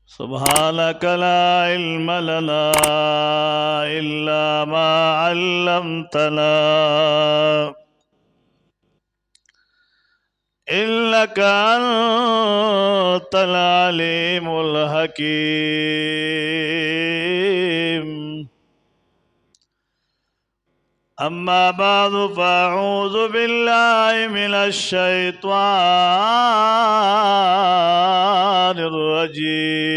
سبحانك لا علم لنا إلا ما علمتنا إنك أنت العليم الحكيم. أما بعد فأعوذ بالله من الشيطان الرجيم.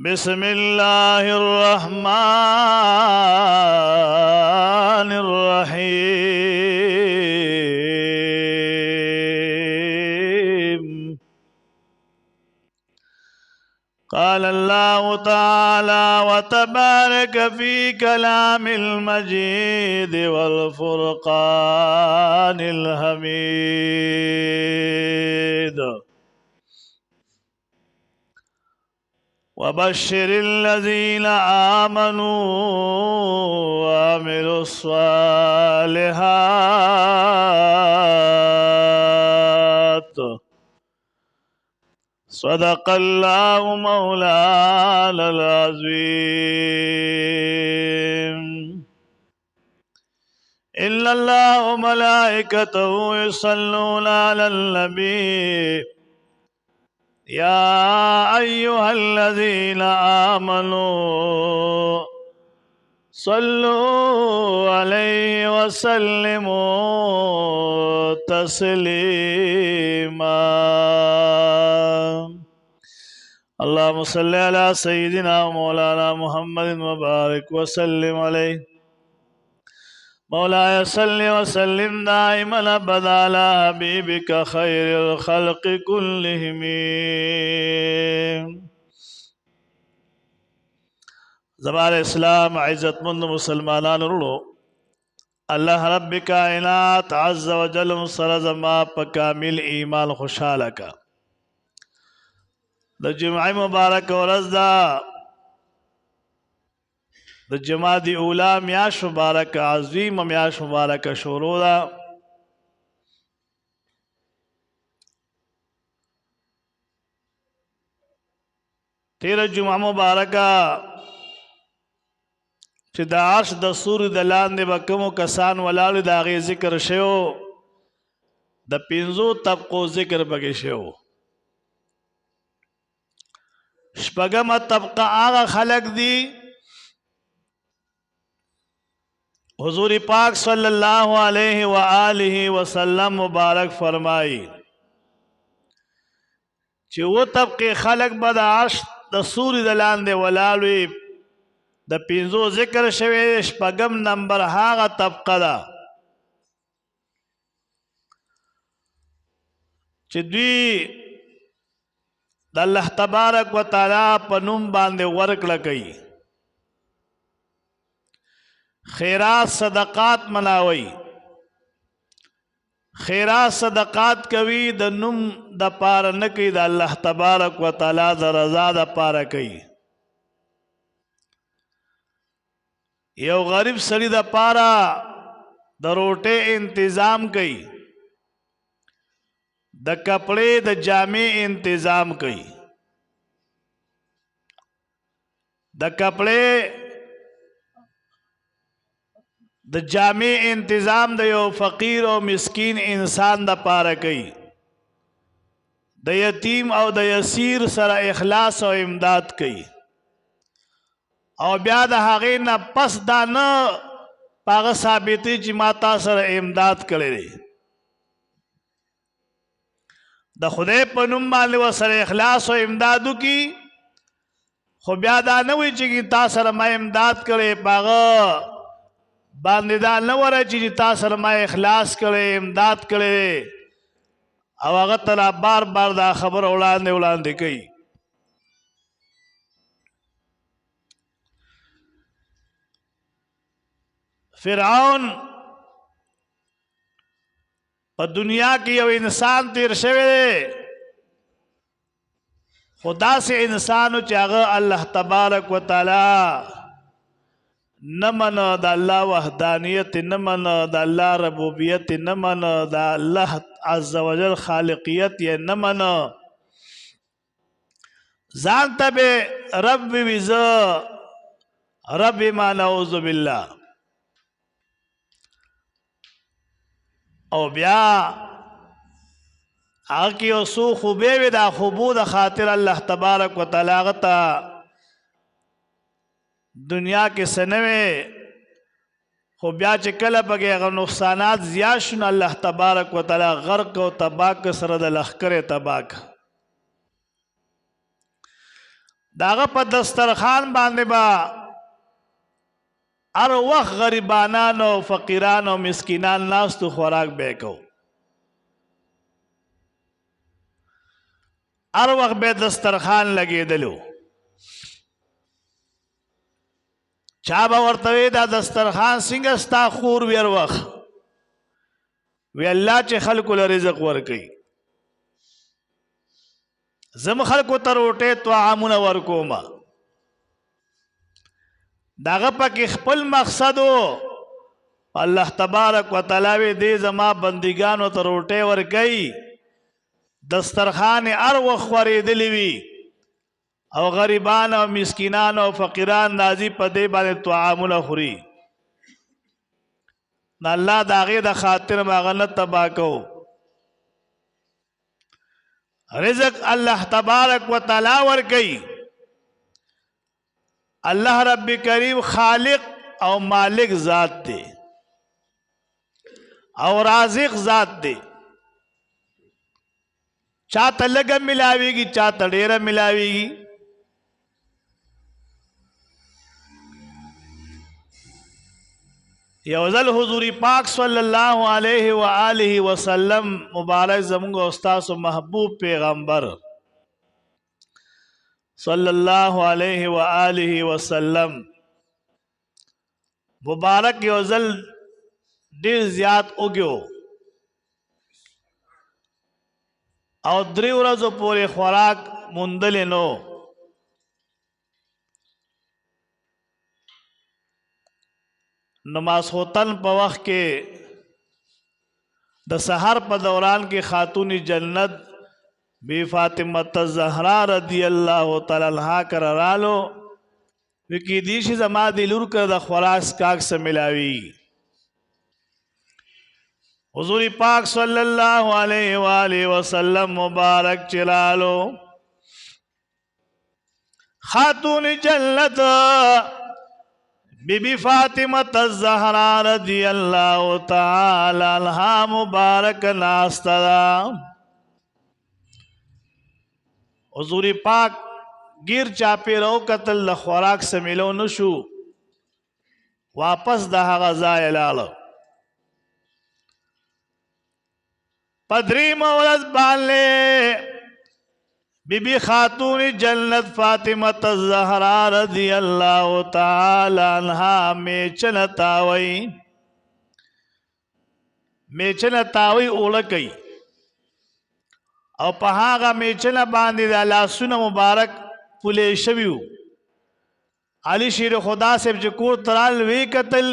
بسم الله الرحمن الرحيم. قال الله تعالى وتبارك في كلام المجيد والفرقان الحميد. وبشر الذين آمنوا وعملوا الصالحات. صدق الله مولانا العظيم. إن الله وملائكته يصلون على النبي يا أيها الذين آمنوا صلوا عليه وسلموا تسليما. اللهم صل على سيدنا ومولانا محمد وبارك وسلم عليه. مولاي صل وسلم دائما ابدا على حبيبك خير الخلق كلهم. زمان اسلام عزت مند مسلمانان رلو اللہ رب کائنات عز وجل سر زما پکامل ایمان خوشحال کا د جمعہ مبارک ورځ دا د جمادی اولا میاش مبارک عظیم میاش مبارک شروع دا. تیرہ جمعہ مبارکہ چې د عرش د سوري د لاندې به کومو کسان ولاړ د هغې ذکر شوی د 5 طبقو ذکر پکې شوی. شپږمه طبقه هغه خلق دي حضور پاک صلی اللہ علیہ وآلہ وسلم مبارک فرمائی چې و طبقه خلق به د عرش د سوري د لاندې ولاړ وي. د 5 ذکر شوی شپږم نمبر هغه طبقه ده چې دوی د الله تبارک وتعالی په نوم باندې ورکړه کوي، خیرات صدقات مناوي، خیرات صدقات کوي د نوم د پاره نه کوي، د الله تبارک وتعالی د رضا د پاره کوي. یو غریب سړي د پاره د روټې انتظام کوي، د کپڑے د جامې انتظام کوي، د کپڑے د جامې انتظام د یو فقیر او مسکین انسان د پاره کوي، د یتیم او د یسیر سره اخلاص او امداد کوي، او بیا د هغې نه پس دا نه پاغه ثابتې چې ما تا سره امداد کړی دی، د خدای په نوم باندې ورسره اخلاص او امداد وکړي، خو بیا دا نه وایي چې تا سره ما امداد کړی، پاغه باندې دا نه وره چې تا سره ما اخلاص کړی امداد کړی، او هغه ته لا بار بار دا خبر وړاندې کوي. فرعون په دنیا کې یو انسان تیر شوی دی، خدا سے انسانو چې هغه الله تبارک وتعالی نمن دا الله وحدانیت، نمن دا الله ربوبیت، نمن دا الله عز وجل خالقیت یا نمن ځان ته به رب ویزه رب ما نعوذ بالله. او بیا هغه کې یو څو خوبې وي، دا خوبو د خاطر الله تبارک و تعالی هغه ته دنیا کې څه نه وي، خو بیا چې کله پکې هغه نقصانات زیات شو نو الله تبارک و تعالی غرق او تباه که سره د لښکرې تباه که. د هغه په دسترخوان باندې به هر وخت غریبانان او فقیران او مسکینان ناستو، خوراک به کو، هر وخت به دسترخوان لګېدلو. چا به ورته وی دا دسترخوان څنګه ستا خور وي؟ هر وخت وی الله چې خلکو له رزق ورکوي، زم خلکو ته روټۍ طعامونه ورکوم. داغه پکې خپل مقصد و، الله تبارک و تعالی وی دې زما بندګانو ته روټۍ ورکوي، دسترخوان هر وخت خورېدلی وي او غریبان او مسکینان او فقیران نازي په دې باندې طعامونه خوري. نو الله د هغې د خاطر به هغه نه تباه کو. رزق الله تبارک و تعالی ورکوي. الله رب کریم خالق او مالک ذات دی او رازق ذات دی. چاته لږه ملاویږي، چاته ډیره ملاویږي. یو ځل حضور پاک صلی الله علیه و آله وسلم مبارک زمونږ استاد محبوب پیغمبر صلی الله علیه و آله وسلم مبارک یو ځل ډیر زیات وګیو او 3 ورځو پورې خوراک موندل نو. نماز خوتن په وخت کې د سحر په دوران کې خاتون جنت بی فاطمه الزهرا رضی الله تعالی عنها کرالو وکی دیشی زما دی لور کر د خوراک کاک سے ملاوی. حضور پاک صلی اللہ علیہ وآلہ وسلم مبارک چلالو خاتون جنت بی بی فاطمہ الزہرا رضی اللہ تعالی عنہا مبارک ناستدا. حضور پاک گیر چاپی رو قتل د خوراک سمیلو نشو، واپس د هغه ځای لاړو. پدری مولد باندې بی بی خاتون جنت فاطمہ الزہرا رضی اللہ تعالی عنہا میچن تاوی اولکی او په هغه میچن باندې د لاسونه مبارک پولی شویو. علی شیر خدا صاحب چې کور ترال وی قتل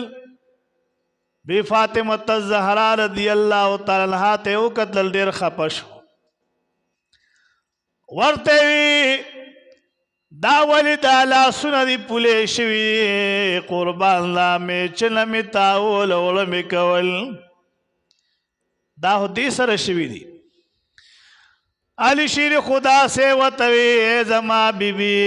بی فاطمہ الزہرا رضی اللہ تعالی عنہا ته او قتل ډیر خپش ورته وی دا ولی دا لاسونه دی پولی شوی قربان لا میچن می تاول اولمی کول دا دی سره شوی دی. علی شیر خدا سے وتوی زما بی بی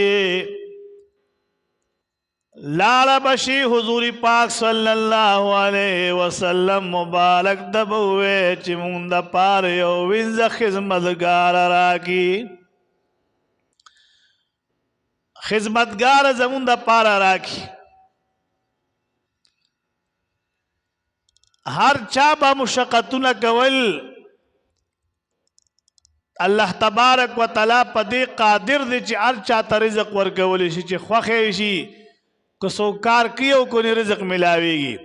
لالا بشی حضور پاک صلی اللہ علیہ وسلم مبارک دبوے چی مونگ دا پار یو وینز خدمتگار راکی، خدمتگار زمون دا پار راکی. ہر چابا مشقتون کول اللہ تبارک و تعالی پا دی قادر دی چی ہر چاہتا رزق ورکولی شی چی خوخی شی کسو کار کیو کنی رزق ملاویگی.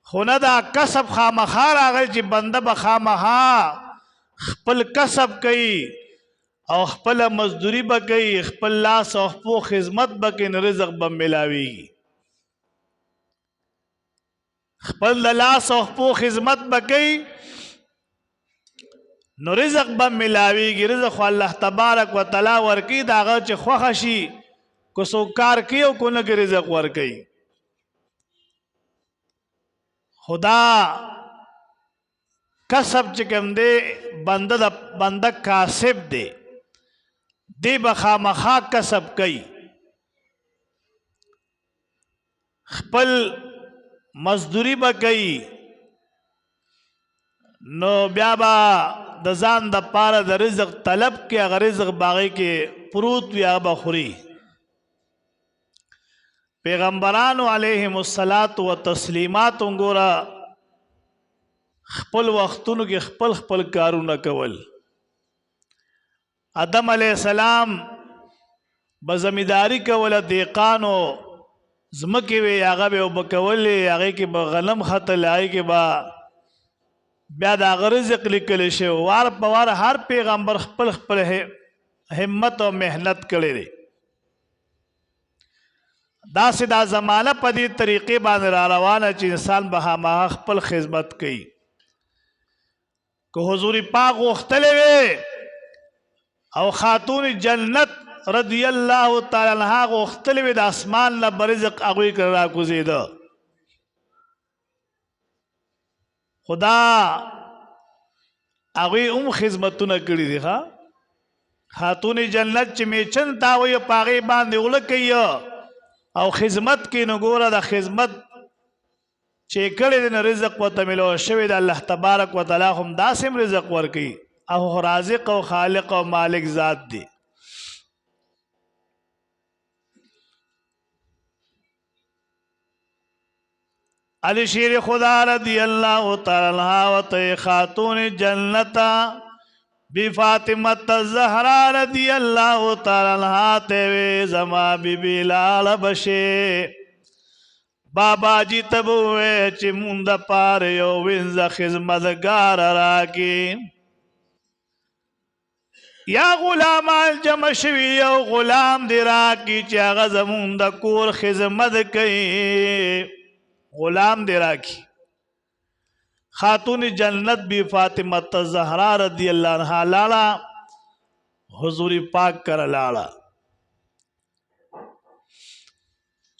خونا دا کسب خامخار آگئی چی بندہ بخامخا خپل کسب کئی او خپل مزدوری بکئی، خپل لاس او خپو خدمت بکئی، رزق بم ملاویگی. خپل د لاس او خپو خدمت بکئی نو رزق به ملاویږي. رزق خو الله تبارک وتعالی ورکی داغه چې خوښ شي کو سو کار کوي او کو نه رزق ورکی. خدا کسب چې کوم دی بنده کاسب دی دی بخامخا کسب کوي خپل مزدوری به کوي نو بیا با د ځان د پاره د رزق طلب کې هغه رزق باغی کې پروت وي هغه به خوري. پیغمبرانو علیهم الصلاۃ والتسلیمات وګوره خپل وختونو کې خپل خپل کارونه کول. آدم علیہ السلام بزمیداری کوله دیقانو زمکې وی هغه به وبکولې هغه کې به غنم خطل هغه کې به بیا د رزق لیکل شي. وار په وار هر پیغمبر خپل خپل همت او مهنت کړی دی. داسې دا زمانه په دې طریقې باندې را روانه چې انسان به هماغه خپل خدمت کوي. که حضور پاک غوښتلی وی او خاتون جنت رضی الله تعالی عنها غوښتلی وی د اسمان نه به رزق هغوی کړه راکوزېده. خدا هغوی هم خدمتونه کړي دي. خاتون جنت چې میچن تاوی په هغې باندې غله کوي او خدمت کې نو ګوره د خدمت چې کړی دی نو رزق ورته میلو شوی د الله تبارک وتعالی هم داسې هم رزق ورکوي او رازق او خالق او مالک ذات دی. علی شیر خدا رضی اللہ تعالی عنہ وطی خاتون جنتا بی فاطمت الزہرا رضی اللہ تعالی عنہ تیوی زما بی بی لال بشے بابا جی تبوے چی مند پاریو ونز خزمدگار راکی یا غلام الجمع شوی یو غلام دی راکی چی اغز مند کور خزمد کئی غلام دی راکی. خاتون جنت بی فاطمت الزہرا رضی اللہ عنہ لالا حضور پاک کر لالا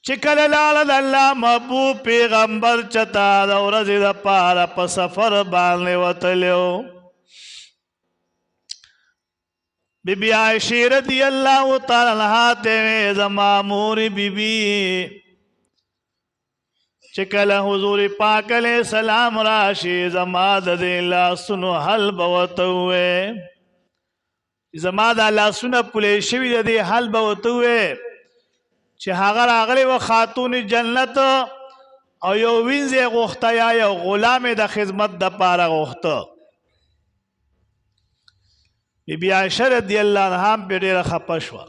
چکل لالا دا اللہ محبوب پیغمبر چتا دا ورزی دا پارا پا سفر بالنے وطلیو. بی بی عائشہ رضی اللہ تعالی عنہ تیوے زماموری بی بی چکل حضور پاک علیہ السلام راشی زماد دے لاسنو حل بوتوے زماد لاسنو پلیشوی دے حل بوتوے چه هغه راغلی و خاتون جنت او یو وینځ غوښته یا یو غلام د خدمت د پاره غوښته. بی بی عائشہ رضی اللہ عنہا په ډیره خپه شوه.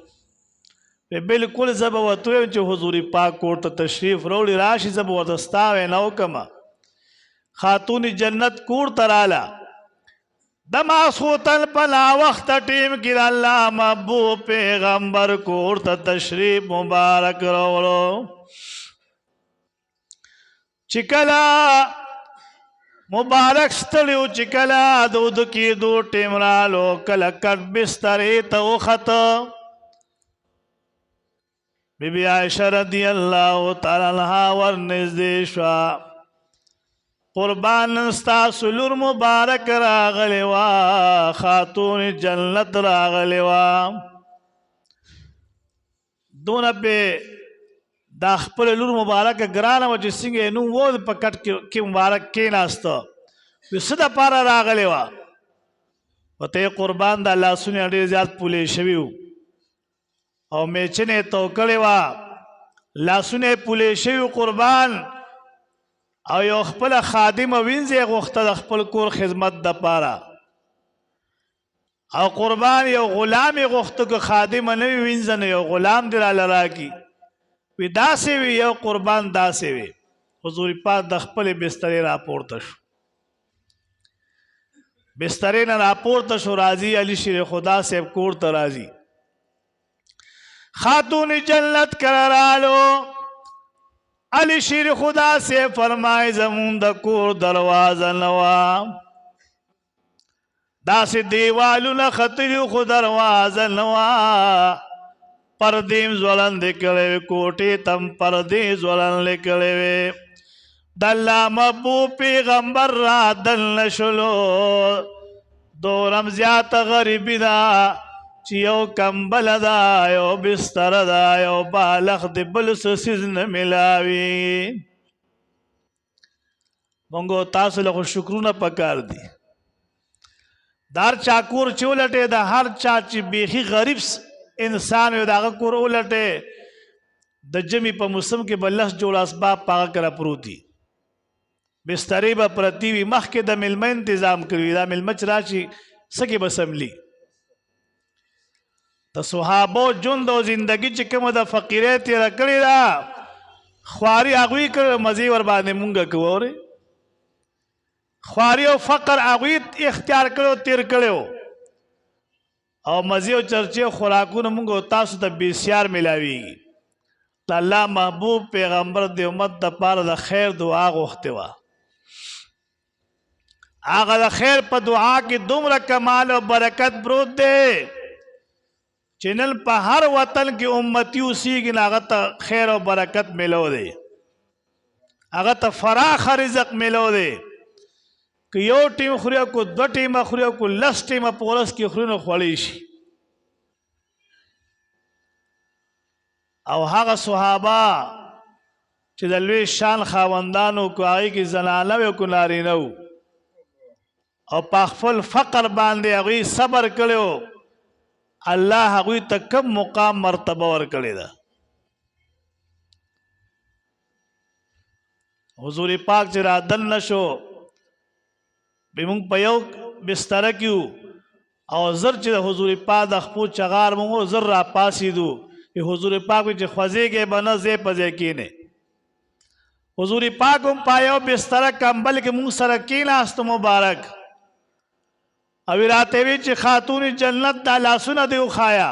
بالکل زب وتویم چې حضور پاک کورته تشریف وروړي راشي زب ورته ستا وینا وکړمه. خاتون جنت کور ته راله د ماسخوتن په ناوخته ټیم کې د الله محبوب پیغمبر کور ته تشریف مبارک راوړو. چې کله مبارک ستړیو چې کله د ودو کېدو ټیم رالو کله کټ بسترې ته وخته بی بی عائشہ رضی اللہ تعالی عنہا ورنزدې شوه. قربان ستاسو لور مبارک راغلی وا خاتون جنت راغلی وا. دونه پې دا خپل لور مبارک ګرانه وه چې څنګه یې نوم و په کټ کې مبارک کېناسته وي څه دپاره راغلی وه ورته یې قربان دا لاسونه ډېر زیات پولې شوي وو او میچنې تو کړې وه لاسونه یې پولې شوي قربان او یو خپله خادمه وینځ یې غوښته د خپل کور خدمت دپاره او قربان یو غلام یې غوښته که خادمه نه وي وینځه نو یو غلام دې راله راکړي وی داسې وي یو قربان داسې وي. حضور پاک د خپلې بسترې راپورته شو بسترې نه راپورته شو راځي علي شیر خدا صاحب کور ته راځي. خاتون جنت کرا رالو علی شیر خدا سے فرمائے زمون د کور دروازه نوا داسې دیوالونه ختلی خو دروازه نوا پردیم زولند کړي کوټې تم پردې زولند کړي د الله محبوب پیغمبر را دل نشلو دورم زیات غریبی دا چې یو کمبل دا یو بستر دا یو بالغ د بل څه څیز نه ملاوي مونږ تاسو له شکرونه پکار دي دار چاکور چې ولټې د هر چا چې بیخي غریب انسان یو دغه کور ولټې د جمی په موسم کې بلس جوړ اسباب پاګه کرا پروتي بسترې به پرتی وي مخکې د ملمه تنظیم کړی دا ملمه چې راشي سکه بسملی د صحابو ژوند او زندگی چې کومه د فقیرې تیر کړی دا خواري هغوی کړ مزي ور باندې مونږه کووري خواري او فقر هغوی اختیار کړو تیر کړو او مزي او چرچه خوراکونه مونږ تاسو ته بسیار ملاويږي الله محبوب پیغمبر د امت د پاره د خیر دعا غوښته وا هغه د خیر په دعا کې دومره کمال او برکت پروت دی چې نن په هر وطن کې امتی اوسېږي هغه ته خیر او برکت ملو دی هغه ته فراخ رزق ملو دی که یو ټیم خوري کو دو ټیم خوري کو لس ټیم په ورځ کې خوري نو خوړی شي او هغه صحابه چې د لوی شان خاوندانو کو هغه کې زنانه او کو نارینه او په خپل فقر باندې هغه صبر کړو الله هغه ته کم مقام مرتبه ور کړی دا حضور پاک چې را دن نشو به مونږ په یو بستر کې او زر چې حضور پاک د خپل چغار مونږ زر را پاسیدو حضور پاک چې خوځيږي بنه زې پځې کینه حضور پاک هم پایو بستر کمبل کې مونږ سره کیناست مبارک او راته وی چې خاتون جنت د لاسونه دی خایا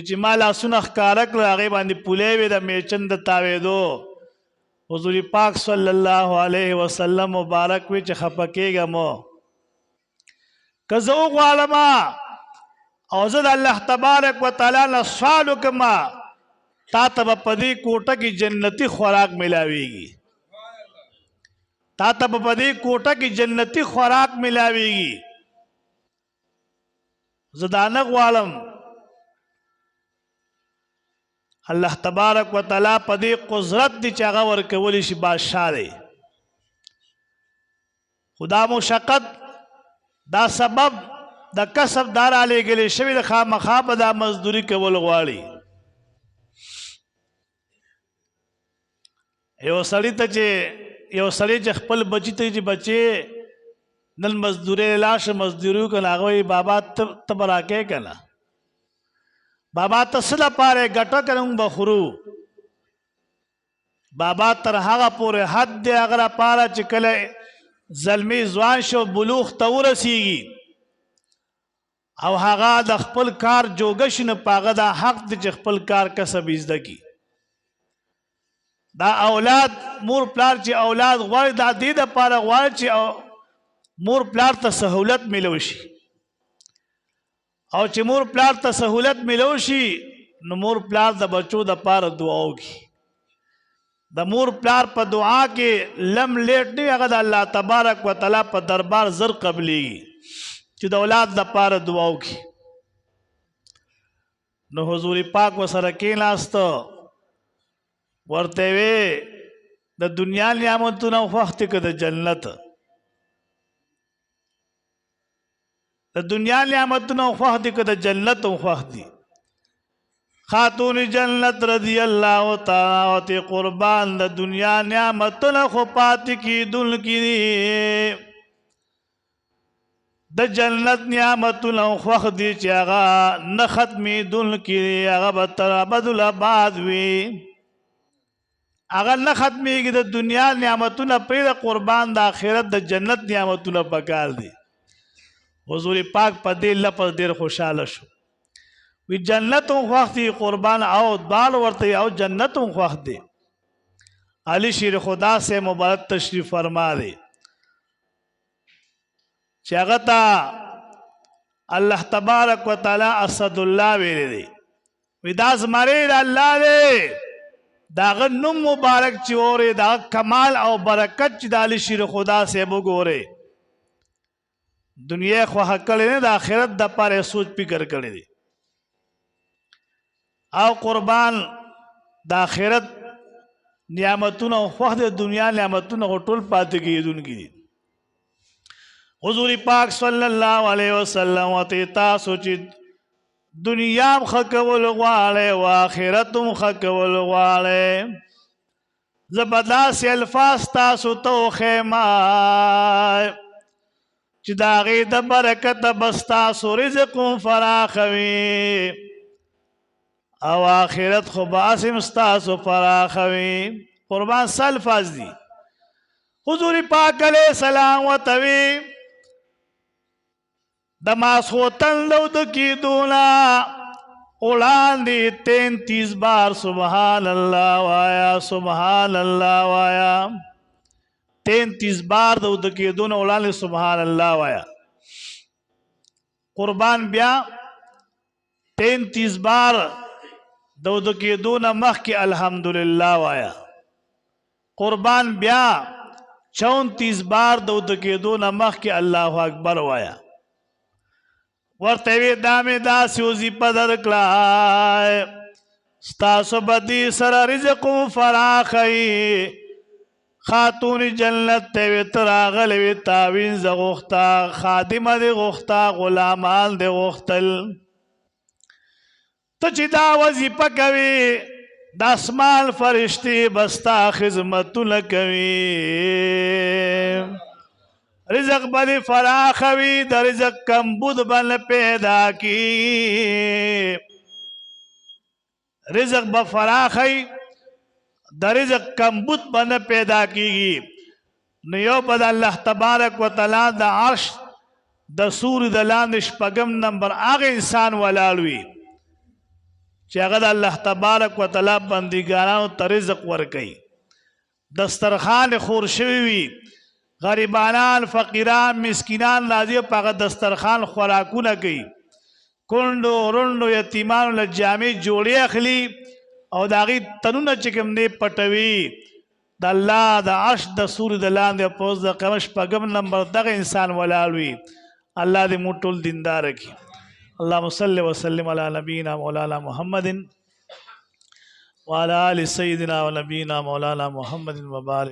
چې ما لاسونه ښکارک راغی باندې پولې وې د میچند تاوېدو حضور پاک صلی الله علیه وسلم مبارک وی چې خپکیږه مو کزو غوالما او زه د الله تبارک وتعالى نه سوال وکما تا ته په دې کوټه کې جنتی خوراک ملاويږي تا ته په دې کوټه کې جنتی خوراک ملاويږي زدانه غوالم الله تبارک وتعالى په دې قدرت دي چې هغه ورکولی شي بادشاہ دی خدا مشقت دا سبب د کسب دار علی گلی شوی د خامخا به دا مزدوری کول غواړي یو سړی ته چې خپل بچی ته چې بچي نن مزدوری لاش مزدوری کنه هغه بابا ته براکه کنه بابا ته سلا پاره ګټه کړم بخرو بابا تر هغه پورې حد دی هغه پاره چې کله زلمی ځوان شو بلوغ ته ورسیږي او هغه د خپل کار جوګش نه پاغه دا حق د خپل کار کسب زده کی دا اولاد مور پلار چې اولاد غواړي دا د دې لپاره غواړي چې مور پلار ته سہولت ملو شي او چې مور پلار ته سہولت ملو شي نو مور پلار د بچو د پاره دعا وکي د مور پلار په دعا کې لم لیټ نه هغه د الله تبارک وتعالى په دربار زر قبلي چې د اولاد د پاره دعا وکي نو حضور پاک وسره کېناست ورته وی د دنیا نعمتونو وخت کې د جنت د دنیا نعمتونو وخت کې د جنت وخت دي خاتون جنت رضی الله تعالی قربان د دنیا نعمتونو خو پات کی دل کی د جنت نعمتونو خوخ دی چې هغه نه ختمي دل کې هغه به تر ابد الاباد وي هغه نه ختميږي د دنیا نعمتونو پر قربان د آخرت د جنت نعمتونو پکار دي حضور پاک په دې لپاره ډېر خوشاله شو وی جنت خوخ دی قربان او بال ورته او جنت خوخ دی علی شیر خدا سے مبارک تشریف فرما دے چاغتا اللہ تبارک و تعالی اسد اللہ ویلے دے وداز مرید اللہ دے داغ نم مبارک چورے داغ کمال او برکت چی دا علی شیر خدا سے بگورے دنیا خواہ کرے نے دا آخرت دا پارے سوچ پکر کرے دے او قربان دا آخرت نعمتون او خواہ دے دنیا نعمتون او ٹول پاتے کی دن کی حضور پاک صلی اللہ علیہ وسلم وطیتا سوچید دنیا خکول غوالے و آخرتم خکول غوالے زبدا سے الفاظ تاسو تو خیمائے چی داغی دا برکت بستاسو رزقم فراخوی او آخرت خباسم ستاسو فراخوی قربان سلفاظ دی حضور پاک علیہ السلام و توی دماس ہوتن لود کی دونا اولان دی 33 بار سبحان اللہ وایا سبحان اللہ وایا 33 بار دود کی دونا اولان دی سبحان اللہ وایا قربان بیا 33 بار دود کی دونا مخ کی الحمدللہ وایا قربان بیا 34 بار دود کی دونا مخ کی اللہ اکبر وایا ورطوی دامی دا سیوزی پدر کلائے ستاسو بدی سر رزقو فراخی خاتون جنت تیوی تراغلوی تاوین زا غختا خادم دی غختا غلامان دی غختل تو چی دا وزیپا کوی دا اسمان فرشتی بستا خدمتو لکوی رزق بلی فراخوی دا رزق کمبود بل پیدا کی رزق بفراخی دا رزق کمبود بل پیدا کی نیو بد اللہ تبارک و تعالی دا عرش دا سور دا لاندش پگم نمبر آغا انسان ولالوی چاگد اللہ تبارک و تعالی بندگانانو تا رزق ورکی دسترخان خورشوی غریبانان فقیران مسکینان لازی پاک دسترخان خوراکو نکی کنڈو رنڈو یتیمان لجامی جوڑی اخلی او داغی تنون چکم دے پٹوی دا اللہ دا عرش دا سور دا لان دا پوز دا قمش پاگم نمبر دا انسان ولالوی اللہ دے موٹول دیندار رکھی اللہم صلی وسلم علی نبینا مولانا محمد وعلى آل سیدنا و نبینا مولانا محمد وبارک